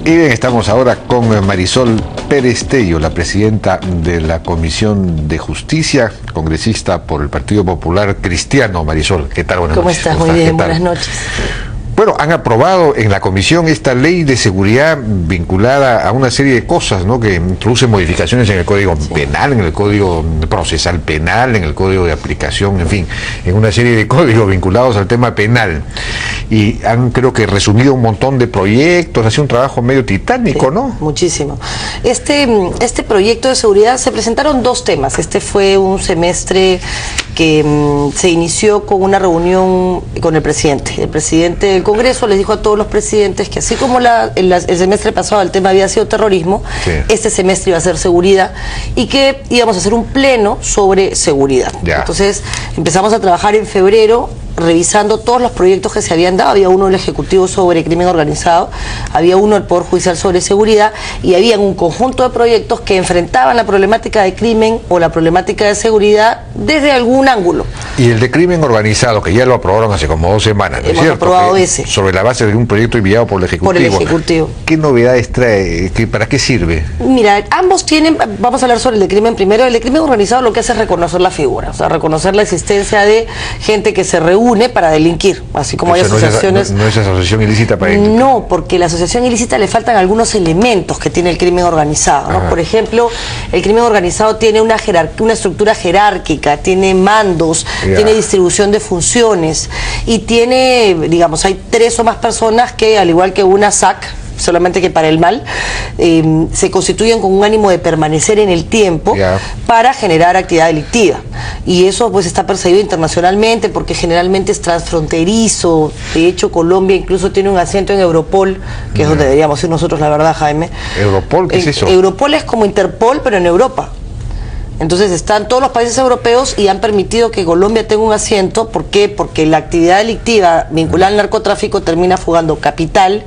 Y bien, estamos ahora con Marisol Pérez Tello, la presidenta de la Comisión de Justicia, congresista por el Partido Popular Cristiano. Marisol, ¿qué tal? Buenas noches. ¿Cómo estás? Muy bien, buenas noches. Bueno, han aprobado en la comisión esta ley de seguridad vinculada a una serie de cosas, ¿no? Que introduce modificaciones en el Código Penal, en el Código Procesal Penal, en el Código de Aplicación, en fin, en una serie de códigos vinculados al tema penal. Y han, creo que, resumido un montón de proyectos, ha sido un trabajo medio titánico, sí, ¿no? Muchísimo. Este proyecto de seguridad, se presentaron dos temas. Este fue un semestre que se inició con una reunión con el presidente. El presidente del Congreso les dijo a todos los presidentes que así como el semestre pasado el tema había sido terrorismo, sí, este semestre iba a ser seguridad y que íbamos a hacer un pleno sobre seguridad. Ya. Entonces empezamos a trabajar en febrero revisando todos los proyectos que se habían dado. Había uno del Ejecutivo sobre crimen organizado, había uno del Poder Judicial sobre seguridad y había un conjunto de proyectos que enfrentaban la problemática de crimen o la problemática de seguridad desde algún ángulo. Y el de crimen organizado, que ya lo aprobaron hace como 2 semanas, ¿no es cierto? Aprobado ese. Sobre la base de un proyecto enviado por el Ejecutivo. Por el Ejecutivo. ¿Qué novedades trae? ¿Para qué sirve? Mira, ambos tienen, vamos a hablar sobre el de crimen primero. El de crimen organizado lo que hace es reconocer la figura, o sea, reconocer la existencia de gente que se reúne para delinquir, así como hay asociaciones. ¿No es asociación ilícita para delinquir? No, porque a la asociación ilícita le faltan algunos elementos que tiene el crimen organizado, ¿no? Por ejemplo, el crimen organizado tiene una estructura jerárquica, tiene mandos, tiene distribución de funciones y tiene, digamos, hay 3 o más personas que, al igual que una SAC, solamente que para el mal, se constituyen con un ánimo de permanecer en el tiempo para generar actividad delictiva. Y eso pues está perseguido internacionalmente porque generalmente es transfronterizo. De hecho, Colombia incluso tiene un asiento en Europol, que es donde deberíamos ir nosotros, la verdad, Jaime. ¿Europol? ¿Qué es eso? Europol es como Interpol, pero en Europa. Entonces están todos los países europeos y han permitido que Colombia tenga un asiento. ¿Por qué? Porque la actividad delictiva vinculada al narcotráfico termina fugando capital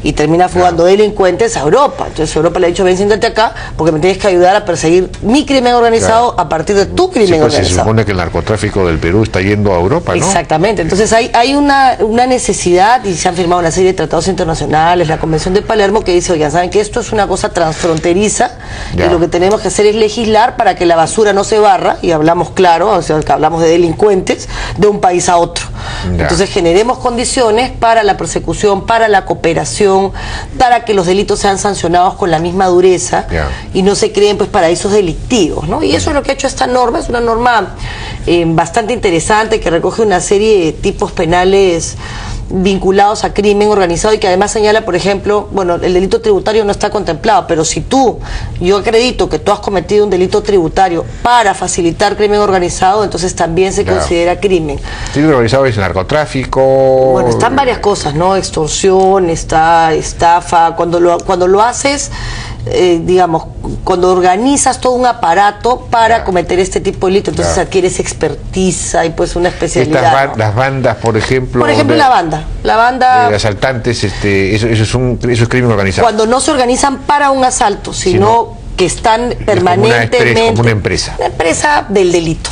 y termina fugando delincuentes a Europa. Entonces Europa le ha dicho, ven, siéntate acá porque me tienes que ayudar a perseguir mi crimen organizado a partir de tu crimen organizado. Se supone que el narcotráfico del Perú está yendo a Europa, ¿no? Exactamente. Entonces hay una necesidad y se han firmado una serie de tratados internacionales, la Convención de Palermo, que dice, oigan, saben que esto es una cosa transfronteriza y lo que tenemos que hacer es legislar para que la basura no se barra, y hablamos claro, o sea, que hablamos de delincuentes, de un país a otro. Entonces generemos condiciones para la persecución, para la cooperación, para que los delitos sean sancionados con la misma dureza y no se creen pues paraísos delictivos, ¿no? Y eso es lo que ha hecho esta norma. Es una norma bastante interesante que recoge una serie de tipos penales vinculados a crimen organizado y que además señala, por ejemplo, bueno, el delito tributario no está contemplado, pero si yo acredito que tú has cometido un delito tributario para facilitar crimen organizado, entonces también se considera crimen. ¿Crimen organizado es narcotráfico? Bueno, están varias cosas, ¿no? Extorsión, está estafa, cuando lo haces, digamos, cuando organizas todo un aparato para cometer este tipo de delito, entonces adquieres expertiza y pues una especialidad. Las bandas, por ejemplo. Por ejemplo, la banda de asaltantes, eso es crimen organizado. Cuando no se organizan para un asalto, sino que están permanentemente como una empresa. Una empresa del delito.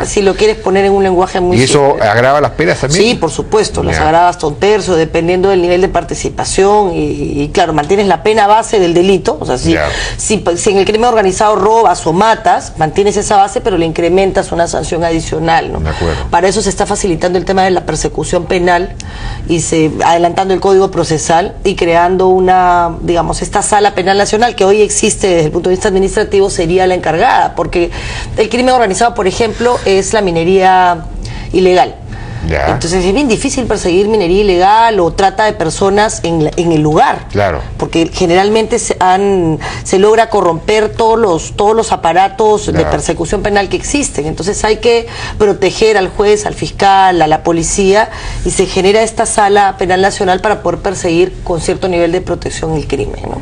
Si lo quieres poner en un lenguaje muy ¿Y eso simple. agrava las penas también? Sí, por supuesto, las agrava hasta 1/3, dependiendo del nivel de participación y claro, mantienes la pena base del delito, o sea, si en el crimen organizado robas o matas, mantienes esa base, pero le incrementas una sanción adicional, ¿no? De acuerdo. Para eso se está facilitando el tema de la persecución penal y adelantando el Código Procesal y creando esta sala penal nacional que hoy existe desde el punto de vista administrativo, sería la encargada, porque el crimen organizado, por ejemplo, es la minería ilegal. Entonces es bien difícil perseguir minería ilegal o trata de personas en el lugar. Porque generalmente se logra corromper todos los aparatos de persecución penal que existen. Entonces hay que proteger al juez, al fiscal, a la policía, y se genera esta sala penal nacional para poder perseguir con cierto nivel de protección el crimen, ¿no?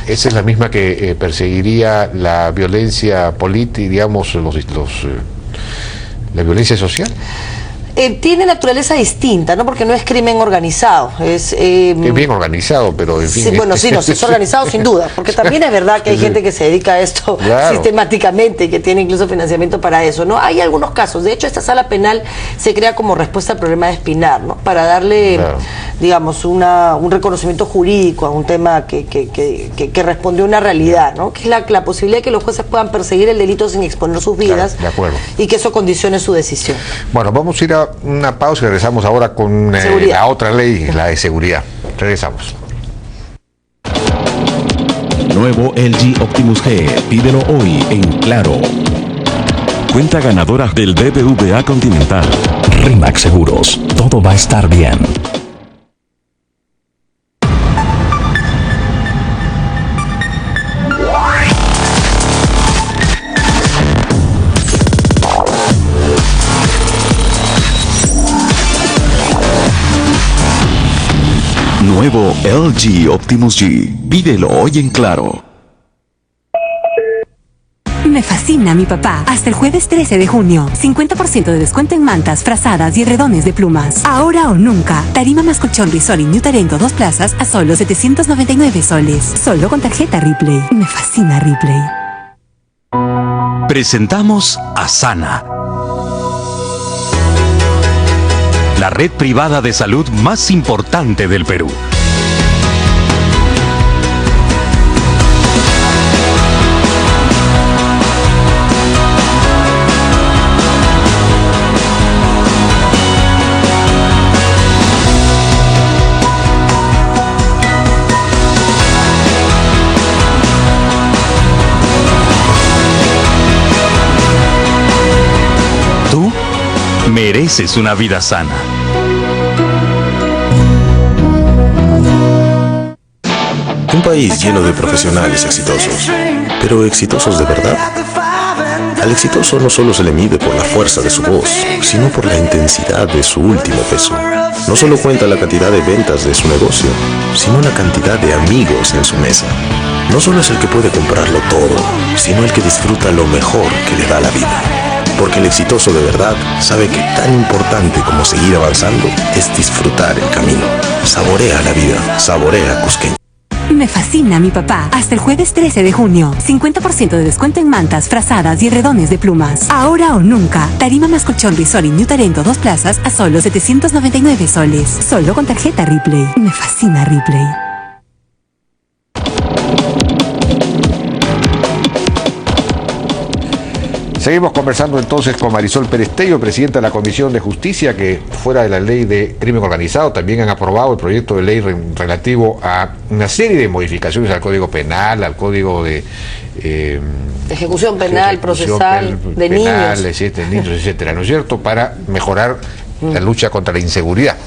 Esa es la misma que perseguiría la violencia política, digamos, la violencia social. Tiene naturaleza distinta, ¿no? Porque no es crimen organizado. Es bien organizado, pero en fin. Sí, bueno, sí, no, es organizado sin duda, porque también es verdad que hay gente que se dedica a esto sistemáticamente y que tiene incluso financiamiento para eso, ¿no? Hay algunos casos. De hecho, esta sala penal se crea como respuesta al problema de Espinar, ¿no? Para darle, digamos, un reconocimiento jurídico a un tema que respondió a una realidad, ¿no? Que es la posibilidad de que los jueces puedan perseguir el delito sin exponer sus vidas, de acuerdo, y que eso condicione su decisión. Bueno, vamos a ir a una pausa y regresamos ahora con la otra ley, la de seguridad. Regresamos. Nuevo LG Optimus G. Pídelo hoy en Claro. Cuenta ganadora del BBVA Continental. RE/MAX Seguros. Todo va a estar bien. Nuevo LG Optimus G. Pídelo hoy en Claro. Me fascina mi papá. Hasta el jueves 13 de junio. 50% de descuento en mantas, frazadas y edredones de plumas. Ahora o nunca. Tarima más colchón Risol y New Tarengo 2 plazas a solo 799 soles. Solo con tarjeta Ripley. Me fascina Ripley. Presentamos a Sana, la red privada de salud más importante del Perú. Tú mereces una vida sana. Un país lleno de profesionales exitosos, pero exitosos de verdad. Al exitoso no solo se le mide por la fuerza de su voz, sino por la intensidad de su último peso. No solo cuenta la cantidad de ventas de su negocio, sino la cantidad de amigos en su mesa. No solo es el que puede comprarlo todo, sino el que disfruta lo mejor que le da la vida. Porque el exitoso de verdad sabe que tan importante como seguir avanzando es disfrutar el camino. Saborea la vida, saborea Cusqueño. Me fascina mi papá. Hasta el jueves 13 de junio. 50% de descuento en mantas, frazadas y edredones de plumas. Ahora o nunca. Tarima más colchón Risol y New Tarengo 2 plazas a solo 799 soles. Solo con tarjeta Ripley. Me fascina Ripley. Seguimos conversando entonces con Marisol Perestello, presidenta de la Comisión de Justicia, que fuera de la ley de crimen organizado también han aprobado el proyecto de ley relativo a una serie de modificaciones al Código Penal, al Código de ejecución penal, procesal, de niños, etcétera, ¿no es cierto?, para mejorar la lucha contra la inseguridad.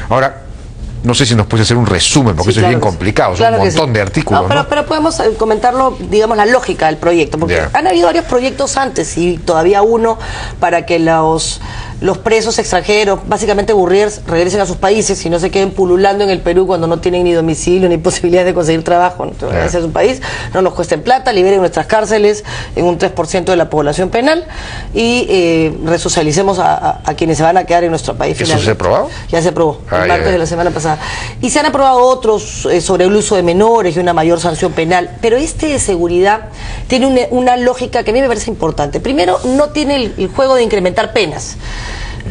Ahora, no sé si nos puedes hacer un resumen, porque eso es bien complicado, son un montón de artículos. Pero podemos comentarlo, digamos, la lógica del proyecto, porque han habido varios proyectos antes y todavía uno para que los presos extranjeros, básicamente burriers, regresen a sus países y no se queden pululando en el Perú cuando no tienen ni domicilio ni posibilidad de conseguir trabajo. Regresen a su país, no nos cuesten plata, liberen nuestras cárceles en un 3% de la población penal y resocialicemos a quienes se van a quedar en nuestro país. ¿Eso se ha aprobado? Ya se aprobó, el martes de la semana pasada. Y se han aprobado otros sobre el uso de menores y una mayor sanción penal, pero este de seguridad tiene una lógica que a mí me parece importante. Primero, no tiene el juego de incrementar penas.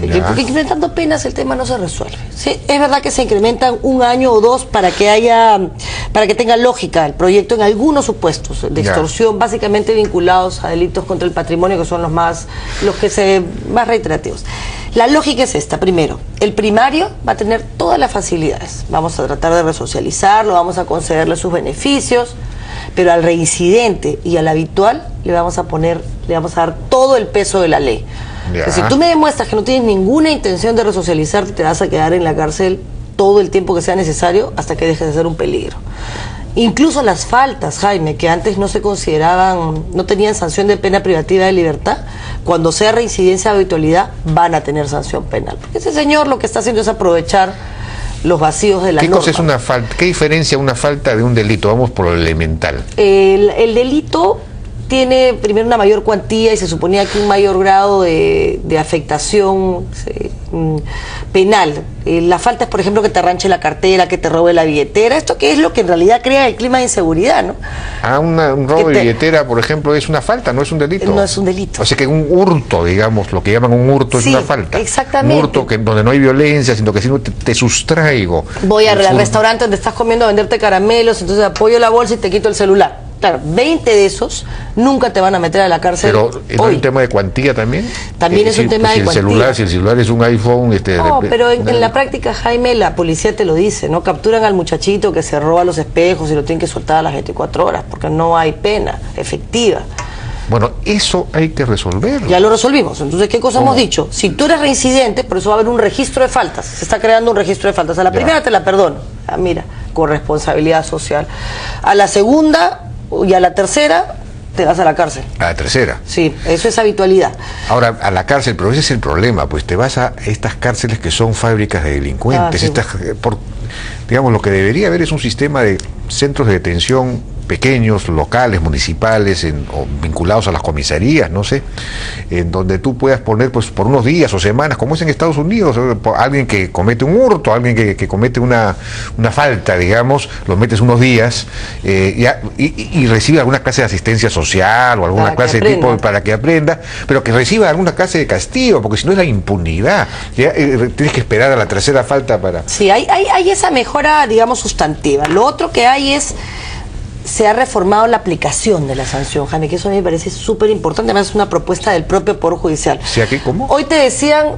Porque incrementando penas el tema no se resuelve. Sí, es verdad que se incrementan 1 año o 2 para que tenga lógica el proyecto en algunos supuestos de extorsión, básicamente vinculados a delitos contra el patrimonio, que son los más reiterativos. La lógica es esta: primero, el primario va a tener todas las facilidades. Vamos a tratar de resocializarlo, vamos a concederle sus beneficios, pero al reincidente y al habitual le vamos a dar todo el peso de la ley. Si tú me demuestras que no tienes ninguna intención de resocializarte, te vas a quedar en la cárcel todo el tiempo que sea necesario hasta que dejes de ser un peligro. Incluso las faltas, Jaime, que antes no se consideraban, no tenían sanción de pena privativa de libertad, cuando sea reincidencia de habitualidad, van a tener sanción penal. Porque ese señor lo que está haciendo es aprovechar los vacíos de la norma. ¿Qué cosa es una falta? ¿Qué diferencia una falta de un delito? Vamos por lo elemental. El delito tiene primero una mayor cuantía y se suponía que un mayor grado de afectación penal. La falta es, por ejemplo, que te arranche la cartera, que te robe la billetera. Esto que es lo que en realidad crea el clima de inseguridad, ¿no? Un robo de billetera, por ejemplo, es una falta, no es un delito. No es un delito. O sea que un hurto, digamos, lo que llaman un hurto es una falta. Exactamente. Un hurto donde no hay violencia, sino que si no te sustraigo. Voy al restaurante donde estás comiendo a venderte caramelos, entonces apoyo la bolsa y te quito el celular. Claro, 20 de esos nunca te van a meter a la cárcel. Pero ¿es un tema de cuantía también? También es un tema de cuantía. Si el celular es un iPhone... No, pero en la práctica, Jaime, la policía te lo dice, ¿no? Capturan al muchachito que se roba los espejos y lo tienen que soltar a las 24 horas, porque no hay pena efectiva. Bueno, eso hay que resolverlo. Ya lo resolvimos. Entonces, ¿qué cosa hemos dicho? Si tú eres reincidente, por eso va a haber un registro de faltas. Se está creando un registro de faltas. A la primera te la perdono. Ah, mira, con responsabilidad social. A la segunda y a la tercera te vas a la cárcel. A la tercera. Sí, eso es habitualidad. Ahora, a la cárcel, pero ese es el problema, pues te vas a estas cárceles que son fábricas de delincuentes. Sí. Digamos, lo que debería haber es un sistema de centros de detención pequeños, locales, municipales, o vinculados a las comisarías, no sé, en donde tú puedas poner, pues, por unos días o semanas, como es en Estados Unidos, alguien que comete un hurto, alguien que comete una falta, digamos, lo metes unos días y recibe alguna clase de asistencia social o alguna clase de tipo para que aprenda, pero que reciba alguna clase de castigo, porque si no es la impunidad. Tienes que esperar a la tercera falta para... Sí, hay esa mejora, digamos, sustantiva. Lo otro que hay es... Se ha reformado la aplicación de la sanción, Jaime, que eso a mí me parece súper importante. Además es una propuesta del propio Poder Judicial. ¿Sí, aquí cómo? Hoy te decían,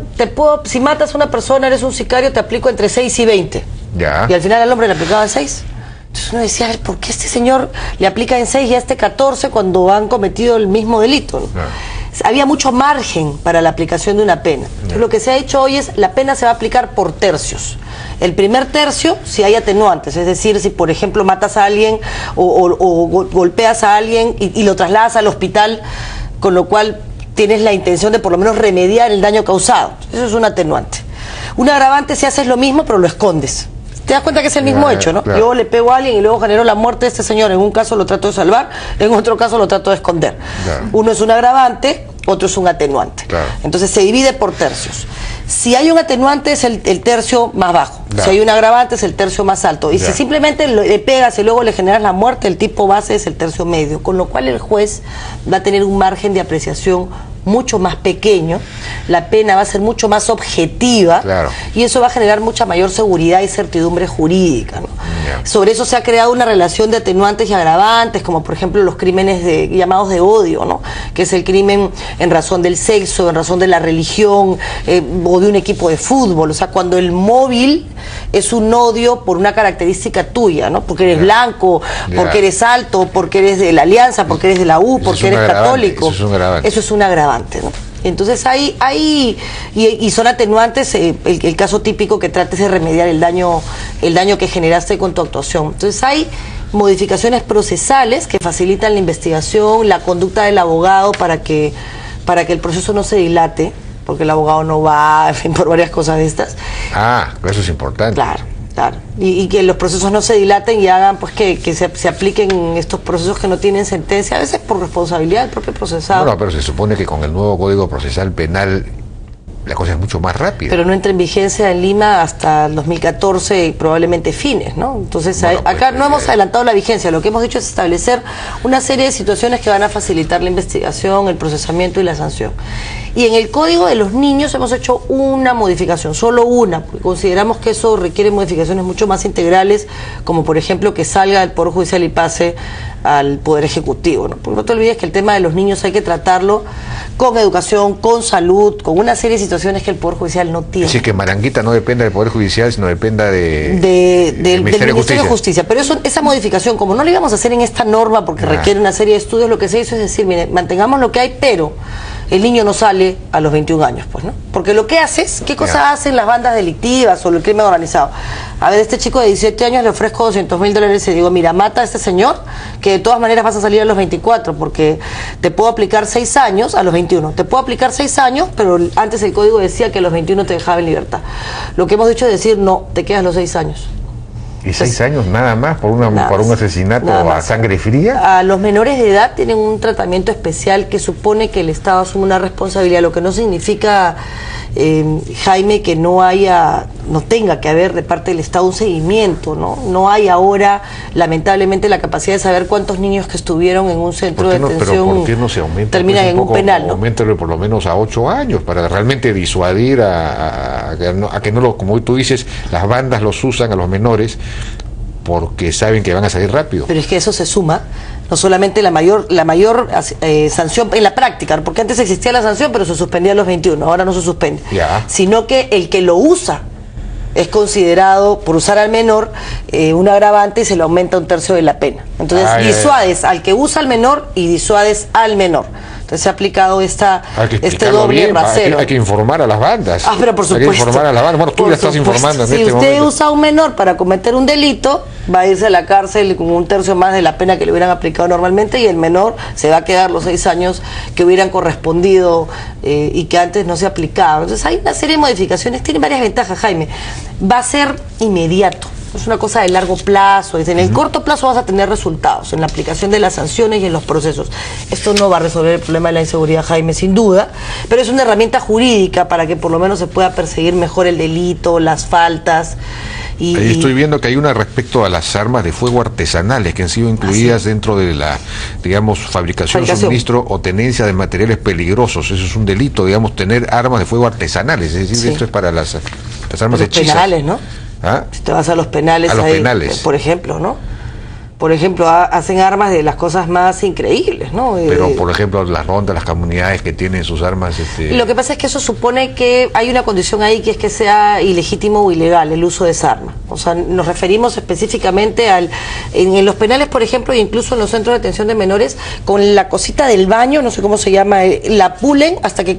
si matas a una persona, eres un sicario, te aplico entre 6 y 20. Ya. Y al final al hombre le aplicaban 6. Entonces uno decía, a ver, ¿por qué este señor le aplica en 6 y a este 14 cuando han cometido el mismo delito, ¿no? Había mucho margen para la aplicación de una pena. Entonces, lo que se ha hecho hoy es, la pena se va a aplicar por tercios. El primer tercio, si hay atenuantes, es decir, si por ejemplo matas a alguien o golpeas a alguien y lo trasladas al hospital, con lo cual tienes la intención de por lo menos remediar el daño causado. Eso es un atenuante. Un agravante si haces lo mismo pero lo escondes. Te das cuenta que es el mismo hecho, ¿no? Claro. Yo le pego a alguien y luego genero la muerte de este señor. En un caso lo trato de salvar, en otro caso lo trato de esconder. Claro. Uno es un agravante, otro es un atenuante. Claro. Entonces se divide por tercios. Si hay un atenuante es el tercio más bajo. Claro. Si hay un agravante es el tercio más alto. Y si simplemente le pegas y luego le generas la muerte, el tipo base es el tercio medio. Con lo cual el juez va a tener un margen de apreciación mucho más pequeño, la pena va a ser mucho más objetiva, y eso va a generar mucha mayor seguridad y certidumbre jurídica, ¿no? Sobre eso se ha creado una relación de atenuantes y agravantes, como por ejemplo los crímenes llamados de odio, ¿no? Que es el crimen en razón del sexo, en razón de la religión, o de un equipo de fútbol. O sea, cuando el móvil es un odio por una característica tuya, ¿no? Porque eres blanco, porque eres alto, porque eres de la Alianza, porque eres de la U, porque eres católico. Eso es un agravante. ¿No? Entonces y son atenuantes el caso típico que trates de remediar el daño que generaste con tu actuación. Entonces hay modificaciones procesales que facilitan la investigación, la conducta del abogado para que el proceso no se dilate, porque el abogado no va, en fin, por varias cosas de estas. Eso es importante. Claro. Y que los procesos no se dilaten y hagan pues que se apliquen estos procesos que no tienen sentencia, a veces por responsabilidad del propio procesado. Bueno, pero se supone que con el nuevo Código Procesal Penal la cosa es mucho más rápida. Pero no entra en vigencia en Lima hasta el 2014 y probablemente fines, ¿no? Entonces acá no hemos adelantado la vigencia, lo que hemos dicho es establecer una serie de situaciones que van a facilitar la investigación, el procesamiento y la sanción. Y en el Código de los Niños hemos hecho una modificación, solo una, porque consideramos que eso requiere modificaciones mucho más integrales, como por ejemplo que salga del Poder Judicial y pase al Poder Ejecutivo, ¿no? Porque no te olvides que el tema de los niños hay que tratarlo con educación, con salud, con una serie de situaciones que el Poder Judicial no tiene. Es decir, que Maranguita no dependa del Poder Judicial, sino dependa del Ministerio de Justicia. Pero esa modificación, como no la íbamos a hacer en esta norma porque requiere una serie de estudios, lo que se hizo es decir, mire, mantengamos lo que hay, pero el niño no sale a los 21 años, pues, ¿no? Porque lo que haces, ¿qué cosa hacen las bandas delictivas o el crimen organizado? A ver, este chico de 17 años le ofrezco $200,000 y digo, mira, mata a este señor, que de todas maneras vas a salir a los 24, porque te puedo aplicar 6 años a los 21. Te puedo aplicar 6 años, pero antes el código decía que a los 21 te dejaba en libertad. Lo que hemos dicho es decir, no, te quedas los 6 años. ¿Y 6 años nada más por un asesinato a sangre fría? A los menores de edad tienen un tratamiento especial que supone que el Estado asume una responsabilidad, lo que no significa, Jaime, que no tenga que haber de parte del Estado un seguimiento, ¿no? No hay ahora, lamentablemente, la capacidad de saber cuántos niños que estuvieron en un centro de detención ¿por qué no se aumenta, terminan en un penal, ¿no? Auméntalo por lo menos a 8 años para realmente disuadir a que no como tú dices, las bandas los usan a los menores porque saben que van a salir rápido. Pero es que eso se suma, no solamente la mayor sanción en la práctica, porque antes existía la sanción pero se suspendía a los 21, ahora no se suspende, sino que el que lo usa es considerado, por usar al menor, un agravante y se le aumenta 1/3 de la pena. Entonces disuades al que usa al menor y disuades al menor. Entonces se ha aplicado este doble rasero. Hay que informar a las bandas. Pero por supuesto. Hay que informar a las bandas. Bueno, tú ya estás informando en este momento. Si usted usa a un menor para cometer un delito, va a irse a la cárcel con 1/3 más de la pena que le hubieran aplicado normalmente, y el menor se va a quedar los 6 años que hubieran correspondido y que antes no se aplicaba. Entonces hay una serie de modificaciones, tiene varias ventajas, Jaime. Va a ser inmediato. Es una cosa de largo plazo. En el corto plazo vas a tener resultados en la aplicación de las sanciones y en los procesos. Esto no va a resolver el problema de la inseguridad, Jaime, sin duda, pero es una herramienta jurídica para que por lo menos se pueda perseguir mejor el delito, las faltas. Ahí estoy viendo que hay una respecto a las armas de fuego artesanales que han sido incluidas dentro de la, digamos, fabricación, suministro o tenencia de materiales peligrosos. Eso es un delito, digamos, tener armas de fuego artesanales. Es decir, esto es para las armas hechizas. Penales, ¿no? Si te vas a los penales, por ejemplo, ¿no? Por ejemplo, hacen armas de las cosas más increíbles, ¿no? Pero, por ejemplo, las rondas, las comunidades que tienen sus armas... Lo que pasa es que eso supone que hay una condición ahí, que es que sea ilegítimo o ilegal el uso de esa arma. O sea, nos referimos específicamente en los penales, por ejemplo, e incluso en los centros de detención de menores, con la cosita del baño, no sé cómo se llama, la pulen hasta que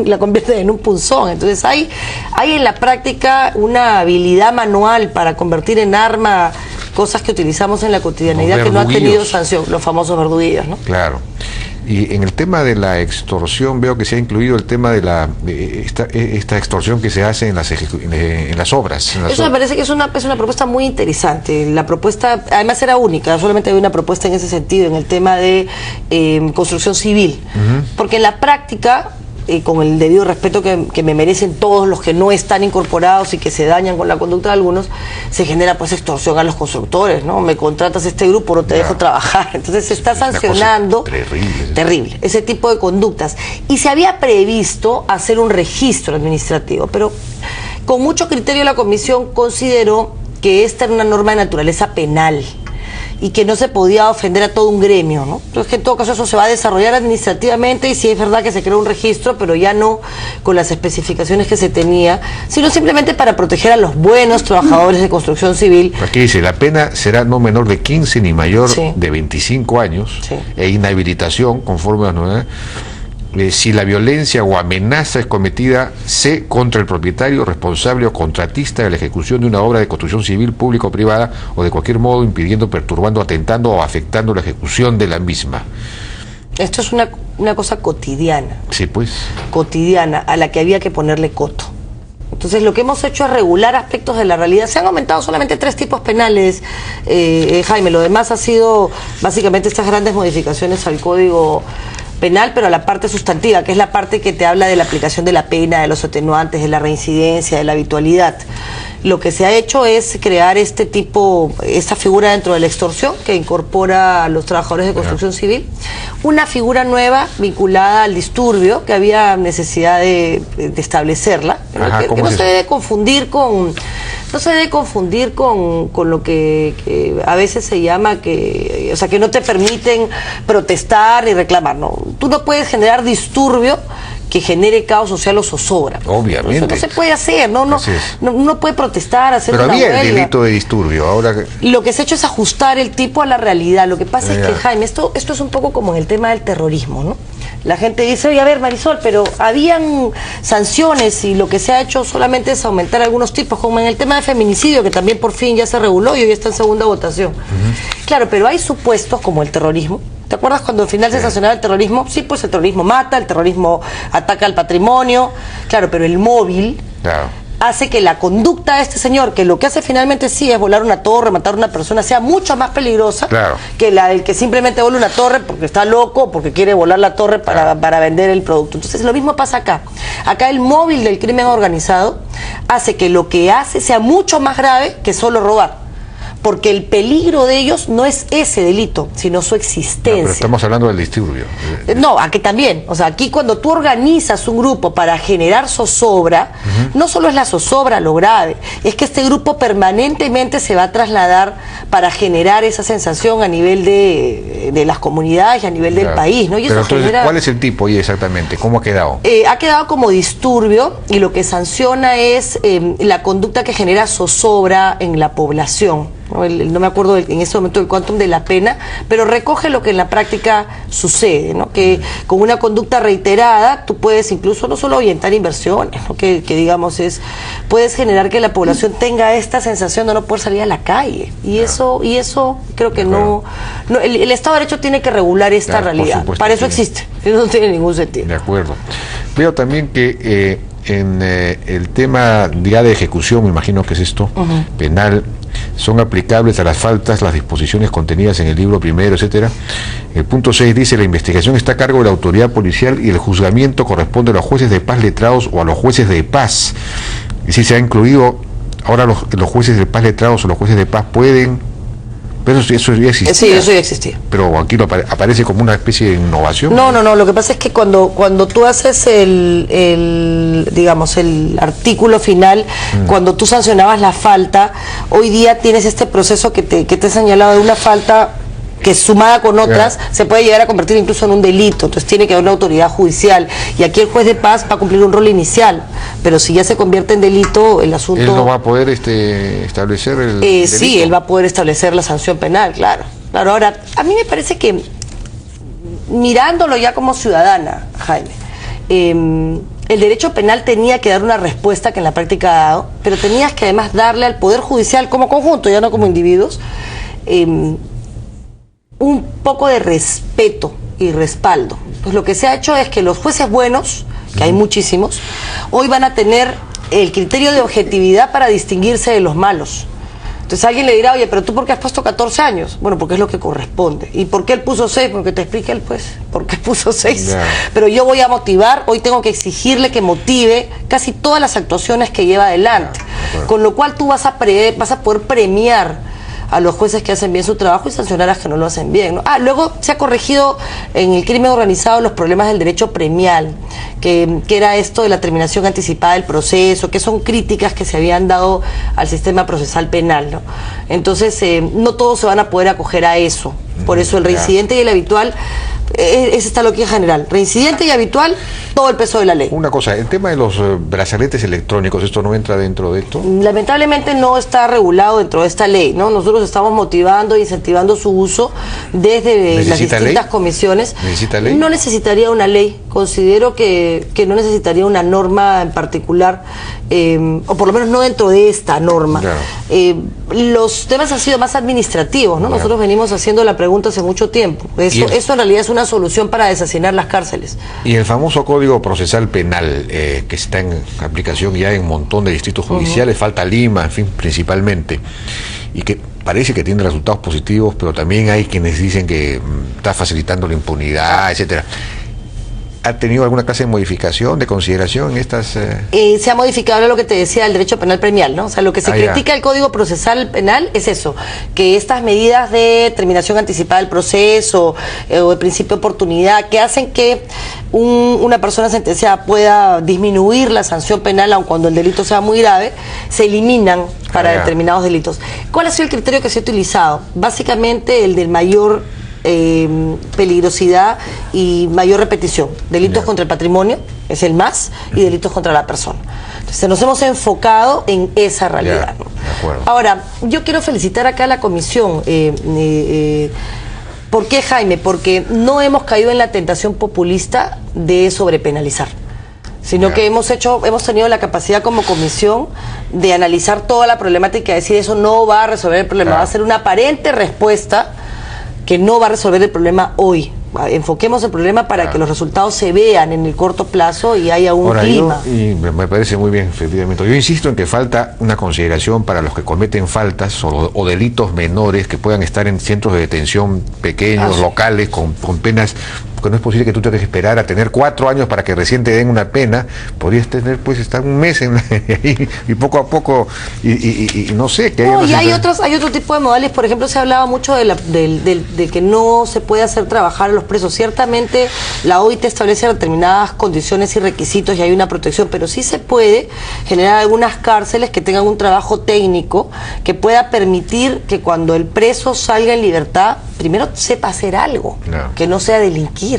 la convierten en un punzón. Entonces hay en la práctica una habilidad manual para convertir en arma cosas que utilizamos en la cotidianidad que no han tenido sanción, los famosos verduguillos, ¿no? Claro. Y en el tema de la extorsión veo que se ha incluido el tema de esta extorsión que se hace en las obras. Eso me parece que es una propuesta muy interesante. La propuesta, además, era única, solamente había una propuesta en ese sentido, en el tema de construcción civil. Porque en la práctica, con el debido respeto que me merecen todos los que no están incorporados y que se dañan con la conducta de algunos, se genera pues extorsión a los constructores, ¿no? Me contratas este grupo, no te dejo trabajar. Entonces se está sancionando terrible ese tipo de conductas. Y se había previsto hacer un registro administrativo, pero con mucho criterio la comisión consideró que esta era una norma de naturaleza penal y que no se podía ofender a todo un gremio, ¿no? Entonces, que en todo caso eso se va a desarrollar administrativamente, y sí es verdad que se creó un registro, pero ya no con las especificaciones que se tenía, sino simplemente para proteger a los buenos trabajadores de construcción civil. Aquí dice, la pena será no menor de 15 ni mayor de 25 años e inhabilitación conforme a las novedades. Si la violencia o amenaza es cometida contra el propietario, responsable o contratista de la ejecución de una obra de construcción civil, pública o privada, o de cualquier modo impidiendo, perturbando, atentando o afectando la ejecución de la misma. Esto es una cosa cotidiana. Sí, pues. Cotidiana, a la que había que ponerle coto. Entonces lo que hemos hecho es regular aspectos de la realidad. Se han aumentado solamente 3 tipos penales, Jaime. Lo demás ha sido básicamente estas grandes modificaciones al Código Penal, pero a la parte sustantiva, que es la parte que te habla de la aplicación de la pena, de los atenuantes, de la reincidencia, de la habitualidad. Lo que se ha hecho es crear esta figura dentro de la extorsión, que incorpora a los trabajadores de construcción civil, una figura nueva vinculada al disturbio, que había necesidad de establecerla, que no se debe confundir con lo que a veces se llama que no te permiten protestar y reclamar. No, tú no puedes generar disturbio que genere caos social o zozobra. Obviamente. Eso no se puede hacer, no puede protestar, hacer pero una había huelga. El delito de disturbio. Ahora lo que se ha hecho es ajustar el tipo a la realidad. Lo que pasa es que, Jaime, esto es un poco como en el tema del terrorismo, ¿no? La gente dice, oye, a ver, Marisol, pero habían sanciones y lo que se ha hecho solamente es aumentar algunos tipos, como en el tema de feminicidio, que también por fin ya se reguló y hoy está en segunda votación. Claro, pero hay supuestos como el terrorismo. ¿Te acuerdas cuando al final se sancionaba el terrorismo? Sí, pues el terrorismo mata, el terrorismo ataca al patrimonio, claro, pero el móvil hace que la conducta de este señor, que lo que hace finalmente sí es volar una torre, matar a una persona, sea mucho más peligrosa que la del que simplemente vuela una torre porque está loco, porque quiere volar la torre para vender el producto. Entonces lo mismo pasa acá. Acá el móvil del crimen organizado hace que lo que hace sea mucho más grave que solo robar. Porque el peligro de ellos no es ese delito, sino su existencia. No, pero estamos hablando del disturbio. No, aquí también. O sea, aquí cuando tú organizas un grupo para generar zozobra, no solo es la zozobra lo grave, es que este grupo permanentemente se va a trasladar para generar esa sensación a nivel de las comunidades y a nivel del país, ¿no? Y pero eso entonces, genera... ¿cuál es el tipo y exactamente? ¿Cómo ha quedado? Ha quedado como disturbio, y lo que sanciona es la conducta que genera zozobra en la población. No me acuerdo en ese momento del quantum de la pena, pero recoge lo que en la práctica sucede, ¿no? Que con una conducta reiterada tú puedes incluso no solo ahuyentar inversiones, ¿no? que digamos puedes generar que la población tenga esta sensación de no poder salir a la calle, y eso creo que no el Estado de Derecho tiene que regular esta realidad. Para eso existe, no tiene ningún sentido. De acuerdo. Veo también que en el tema ya de ejecución, me imagino que es esto, penal, son aplicables a las faltas las disposiciones contenidas en el libro primero, etcétera. El punto 6 dice: la investigación está a cargo de la autoridad policial y el juzgamiento corresponde a los jueces de paz letrados o a los jueces de paz. Y si se ha incluido ahora los jueces de paz letrados o los jueces de paz pueden... Pero eso ya existía. Sí, eso ya existía. Pero aquí aparece como una especie de innovación. No, lo que pasa es que cuando tú haces el artículo final, cuando tú sancionabas la falta, hoy día tienes este proceso que te he señalado de una falta que sumada con otras se puede llegar a convertir incluso en un delito. Entonces tiene que haber una autoridad judicial, y aquí el juez de paz va a cumplir un rol inicial, pero si ya se convierte en delito, el asunto... ¿Él no va a poder establecer el delito? Sí, él va a poder establecer la sanción penal, claro. Ahora, a mí me parece que, mirándolo ya como ciudadana, Jaime, el derecho penal tenía que dar una respuesta que en la práctica ha dado, pero tenías que además darle al Poder Judicial como conjunto, ya no como individuos, un poco de respeto y respaldo. Pues lo que se ha hecho es que los jueces buenos, que hay muchísimos, hoy van a tener el criterio de objetividad para distinguirse de los malos. Entonces alguien le dirá: oye, pero tú ¿por qué has puesto 14 años? Bueno, porque es lo que corresponde. ¿Y por qué él puso 6? Porque te explique él, pues, por qué puso 6. Pero yo voy a motivar, hoy tengo que exigirle que motive casi todas las actuaciones que lleva adelante. Con lo cual tú vas a poder premiar a los jueces que hacen bien su trabajo y sancionar a los que no lo hacen bien, ¿no? Luego se ha corregido en el crimen organizado los problemas del derecho premial, que era esto de la terminación anticipada del proceso, que son críticas que se habían dado al sistema procesal penal, ¿no? Entonces, no todos se van a poder acoger a eso. Por eso el reincidente y el habitual, esa está la lógica general. Reincidente y habitual, todo el peso de la ley. Una cosa, el tema de los brazaletes electrónicos, ¿esto no entra dentro de esto? Lamentablemente no está regulado dentro de esta ley, ¿no? Nosotros estamos motivando e incentivando su uso desde las distintas comisiones. ¿Necesita ley? No necesitaría una ley. Considero que no necesitaría una norma en particular, o por lo menos no dentro de esta norma. Los temas han sido más administrativos, ¿no? Nosotros venimos haciendo la pregunta hace mucho tiempo. Eso en realidad es una solución para deshacinar las cárceles. Y el famoso Código Procesal Penal, que está en aplicación ya en un montón de distritos judiciales, falta Lima, en fin, principalmente, y que parece que tiene resultados positivos, pero también hay quienes dicen que está facilitando la impunidad, etcétera. ¿Ha tenido alguna clase de modificación, de consideración en estas...? Se ha modificado lo que te decía el derecho penal premial, ¿no? O sea, lo que se critica el Código Procesal Penal es eso, que estas medidas de terminación anticipada del proceso o el principio de oportunidad, que hacen que una persona sentenciada pueda disminuir la sanción penal, aun cuando el delito sea muy grave, se eliminan para determinados delitos. ¿Cuál ha sido el criterio que se ha utilizado? Básicamente el del mayor... peligrosidad y mayor repetición. Delitos contra el patrimonio es el más, y delitos contra la persona. Entonces nos hemos enfocado en esa realidad, ¿no? Ahora, yo quiero felicitar acá a la comisión. ¿Por qué, Jaime? Porque no hemos caído en la tentación populista de sobrepenalizar, sino que hemos tenido la capacidad como comisión de analizar toda la problemática y decir: eso no va a resolver el problema, va a ser una aparente respuesta que no va a resolver el problema hoy. enfoquemos el problema para que los resultados se vean en el corto plazo y haya un clima. Y me parece muy bien, efectivamente. Yo insisto en que falta una consideración para los que cometen faltas o delitos menores que puedan estar en centros de detención pequeños, locales, con penas. Porque no es posible que tú tengas que esperar a tener 4 años para que recién te den una pena. Podrías tener, pues, estar un mes y poco a poco, y no sé. Que no, y hay otro tipo de modales. Por ejemplo, se hablaba mucho de que no se puede hacer trabajar a los presos. Ciertamente, la OIT establece determinadas condiciones y requisitos y hay una protección, pero sí se puede generar algunas cárceles que tengan un trabajo técnico que pueda permitir que cuando el preso salga en libertad, primero sepa hacer algo, que no sea delinquir.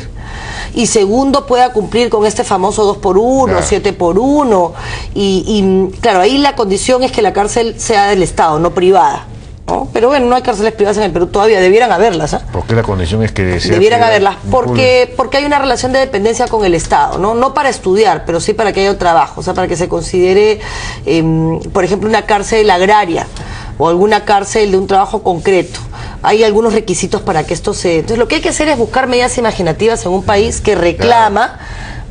Y segundo, pueda cumplir con este famoso 2x1, 7x1. Y claro, ahí la condición es que la cárcel sea del Estado, no privada, ¿no? Pero bueno, no hay cárceles privadas en el Perú todavía, debieran haberlas, ¿eh? ¿Por qué la condición es que sea debieran haberlas? Porque hay una relación de dependencia con el Estado, no para estudiar, pero sí para que haya un trabajo, o sea, para que se considere, por ejemplo, una cárcel agraria o alguna cárcel de un trabajo concreto. Hay algunos requisitos para que esto se... Entonces, lo que hay que hacer es buscar medidas imaginativas en un país que reclama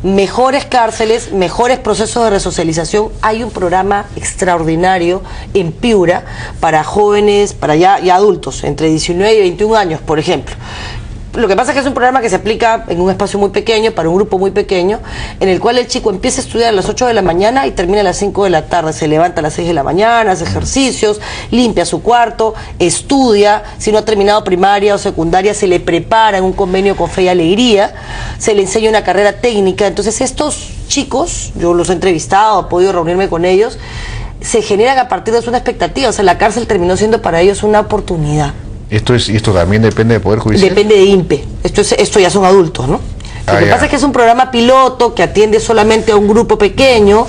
mejores cárceles, mejores procesos de resocialización. Hay un programa extraordinario en Piura para jóvenes, para ya adultos, entre 19 y 21 años, por ejemplo. Lo que pasa es que es un programa que se aplica en un espacio muy pequeño, para un grupo muy pequeño, en el cual el chico empieza a estudiar a las 8 de la mañana y termina a las 5 de la tarde. Se levanta a las 6 de la mañana, hace ejercicios, limpia su cuarto, estudia. Si no ha terminado primaria o secundaria, se le prepara en un convenio con Fe y Alegría, se le enseña una carrera técnica. Entonces estos chicos, yo los he entrevistado, he podido reunirme con ellos, se generan a partir de una expectativa. O sea, la cárcel terminó siendo para ellos una oportunidad. Esto también depende del Poder Judicial. Depende de INPE. Esto ya son adultos, ¿no? Lo que pasa es que es un programa piloto que atiende solamente a un grupo pequeño,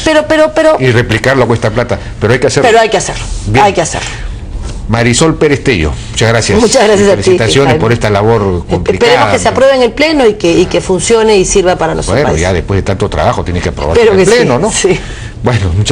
pero y replicarlo cuesta plata, pero hay que hacerlo. Pero hay que hacerlo. Bien. Hay que hacerlo. Marisol Pérez Tello, muchas gracias. Muchas gracias a ti. Felicitaciones por esta labor complicada. Esperemos que se apruebe en el Pleno y que funcione y sirva para nosotros. Bueno, ya después de tanto trabajo tiene que aprobarse en el Pleno, sí, ¿no? Sí. Bueno, muchas